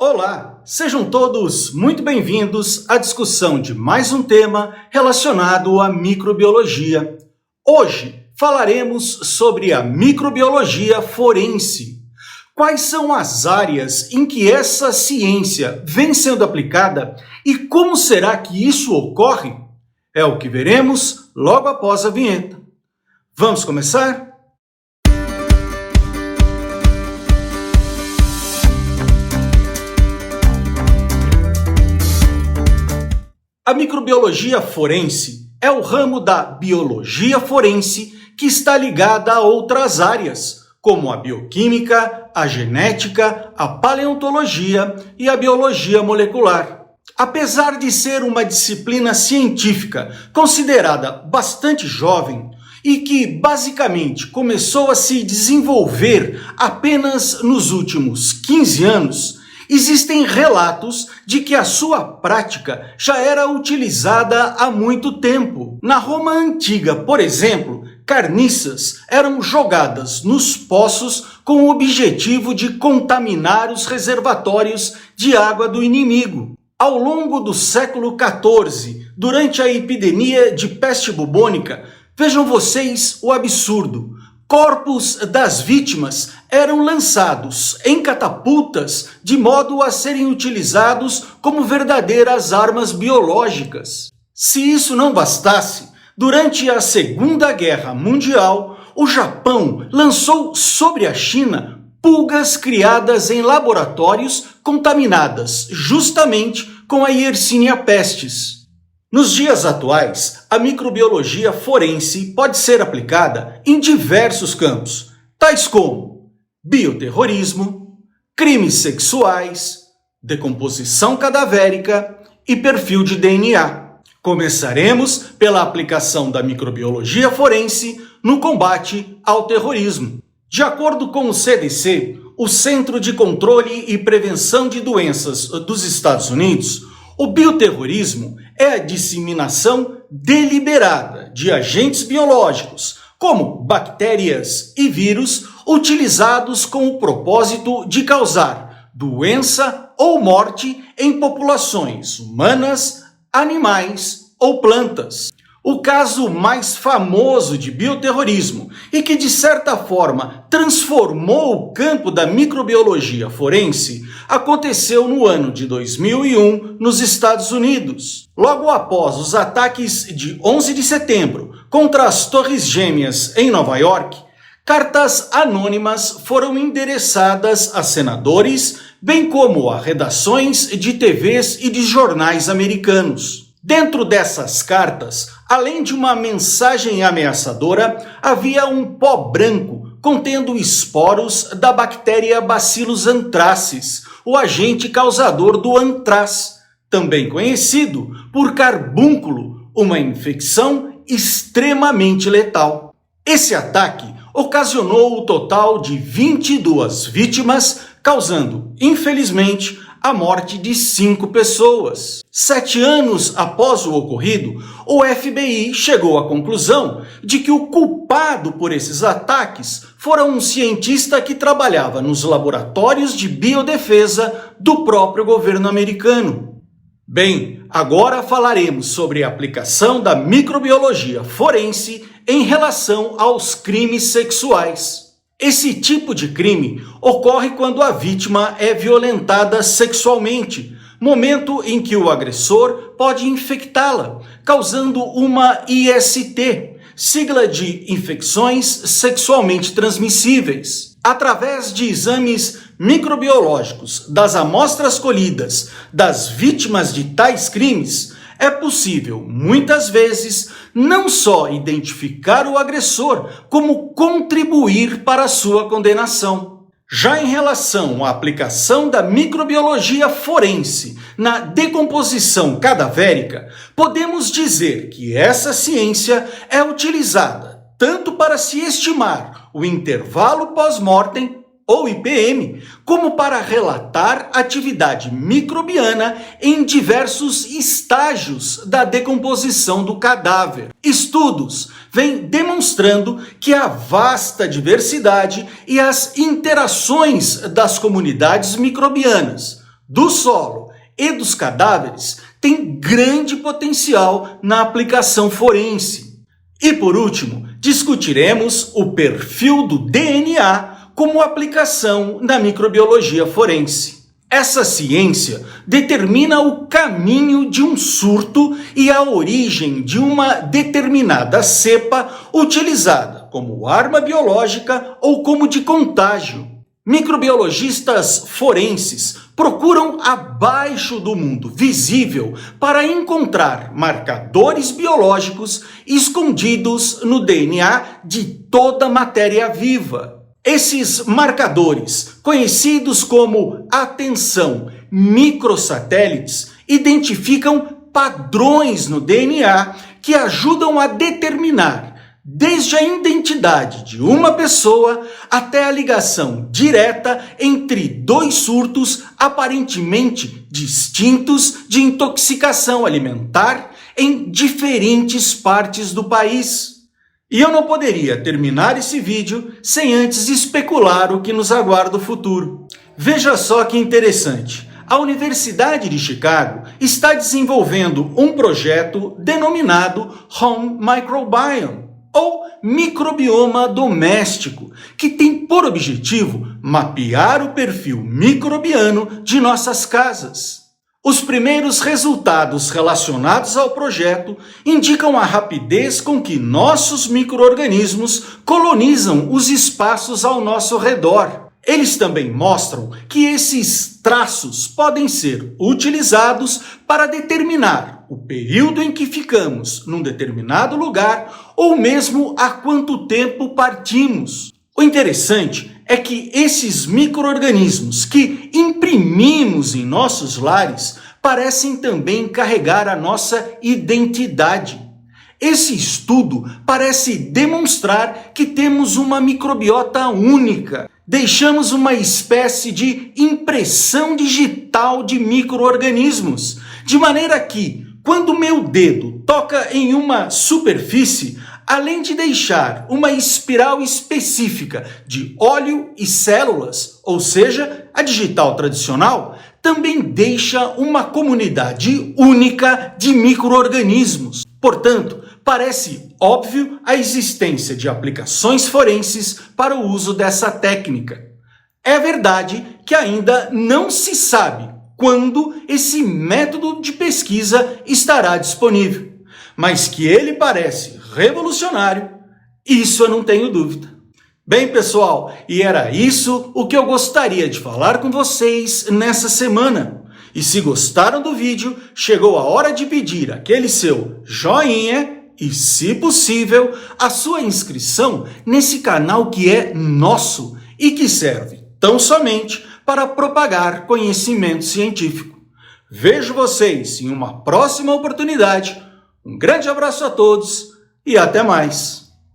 Olá, sejam todos muito bem-vindos à discussão de mais um tema relacionado à microbiologia. Hoje falaremos sobre a microbiologia forense. Quais são as áreas em que essa ciência vem sendo aplicada e como será que isso ocorre? É o que veremos logo após a vinheta. Vamos começar? A microbiologia forense é o ramo da biologia forense que está ligada a outras áreas, como a bioquímica, a genética, a paleontologia e a biologia molecular. Apesar de ser uma disciplina científica considerada bastante jovem e que basicamente começou a se desenvolver apenas nos últimos 15 anos, existem relatos de que a sua prática já era utilizada há muito tempo. Na Roma Antiga, por exemplo, carniças eram jogadas nos poços com o objetivo de contaminar os reservatórios de água do inimigo. Ao longo do século XIV, durante a epidemia de peste bubônica, vejam vocês o absurdo. Corpos das vítimas eram lançados em catapultas de modo a serem utilizados como verdadeiras armas biológicas. Se isso não bastasse, durante a Segunda Guerra Mundial, o Japão lançou sobre a China pulgas criadas em laboratórios contaminadas justamente com a Yersinia pestis. Nos dias atuais, a microbiologia forense pode ser aplicada em diversos campos, tais como bioterrorismo, crimes sexuais, decomposição cadavérica e perfil de DNA. Começaremos pela aplicação da microbiologia forense no combate ao terrorismo. De acordo com o CDC, o Centro de Controle e Prevenção de Doenças dos Estados Unidos, o bioterrorismo é a disseminação deliberada de agentes biológicos, como bactérias e vírus, utilizados com o propósito de causar doença ou morte em populações humanas, animais ou plantas. O caso mais famoso de bioterrorismo e que, de certa forma, transformou o campo da microbiologia forense aconteceu no ano de 2001 nos Estados Unidos. Logo após os ataques de 11 de setembro contra as Torres Gêmeas em Nova York, cartas anônimas foram endereçadas a senadores, bem como a redações de TVs e de jornais americanos. Dentro dessas cartas, além de uma mensagem ameaçadora, havia um pó branco contendo esporos da bactéria Bacillus anthracis, o agente causador do antraz, também conhecido por carbúnculo, uma infecção extremamente letal. Esse ataque ocasionou o total de 22 vítimas, causando, infelizmente, a morte de 5 pessoas. 7 anos após o ocorrido, o FBI chegou à conclusão de que o culpado por esses ataques fora um cientista que trabalhava nos laboratórios de biodefesa do próprio governo americano. Bem, agora falaremos sobre a aplicação da microbiologia forense em relação aos crimes sexuais. Esse tipo de crime ocorre quando a vítima é violentada sexualmente, momento em que o agressor pode infectá-la, causando uma IST, sigla de infecções sexualmente transmissíveis. Através de exames microbiológicos das amostras colhidas das vítimas de tais crimes, é possível, muitas vezes, não só identificar o agressor, como contribuir para a sua condenação. Já em relação à aplicação da microbiologia forense na decomposição cadavérica, podemos dizer que essa ciência é utilizada tanto para se estimar o intervalo pós-mortem, ou IPM, como para relatar atividade microbiana em diversos estágios da decomposição do cadáver. Estudos vêm demonstrando que a vasta diversidade e as interações das comunidades microbianas, do solo e dos cadáveres tem grande potencial na aplicação forense. E por último, discutiremos o perfil do DNA como aplicação na microbiologia forense. Essa ciência determina o caminho de um surto e a origem de uma determinada cepa utilizada como arma biológica ou como de contágio. Microbiologistas forenses procuram abaixo do mundo visível para encontrar marcadores biológicos escondidos no DNA de toda matéria viva. Esses marcadores, conhecidos como, atenção, microsatélites, identificam padrões no DNA que ajudam a determinar desde a identidade de uma pessoa até a ligação direta entre dois surtos aparentemente distintos de intoxicação alimentar em diferentes partes do país. E eu não poderia terminar esse vídeo sem antes especular o que nos aguarda o futuro. Veja só que interessante. A Universidade de Chicago está desenvolvendo um projeto denominado Home Microbiome, ou microbioma doméstico, que tem por objetivo mapear o perfil microbiano de nossas casas. Os primeiros resultados relacionados ao projeto indicam a rapidez com que nossos micro-organismos colonizam os espaços ao nosso redor. Eles também mostram que esses traços podem ser utilizados para determinar o período em que ficamos num determinado lugar ou mesmo há quanto tempo partimos. O interessante é que esses micro-organismos que imprimimos em nossos lares parecem também carregar a nossa identidade. Esse estudo parece demonstrar que temos uma microbiota única. Deixamos uma espécie de impressão digital de micro-organismos, de maneira que, quando meu dedo toca em uma superfície, além de deixar uma espiral específica de óleo e células, ou seja, a digital tradicional, também deixa uma comunidade única de micro-organismos. Portanto, parece óbvio a existência de aplicações forenses para o uso dessa técnica. É verdade que ainda não se sabe quando esse método de pesquisa estará disponível, mas que ele parece revolucionário, isso eu não tenho dúvida. Bem, pessoal, e era isso o que eu gostaria de falar com vocês nessa semana. E se gostaram do vídeo, chegou a hora de pedir aquele seu joinha e, se possível, a sua inscrição nesse canal que é nosso e que serve tão somente para propagar conhecimento científico. Vejo vocês em uma próxima oportunidade. Um grande abraço a todos e até mais!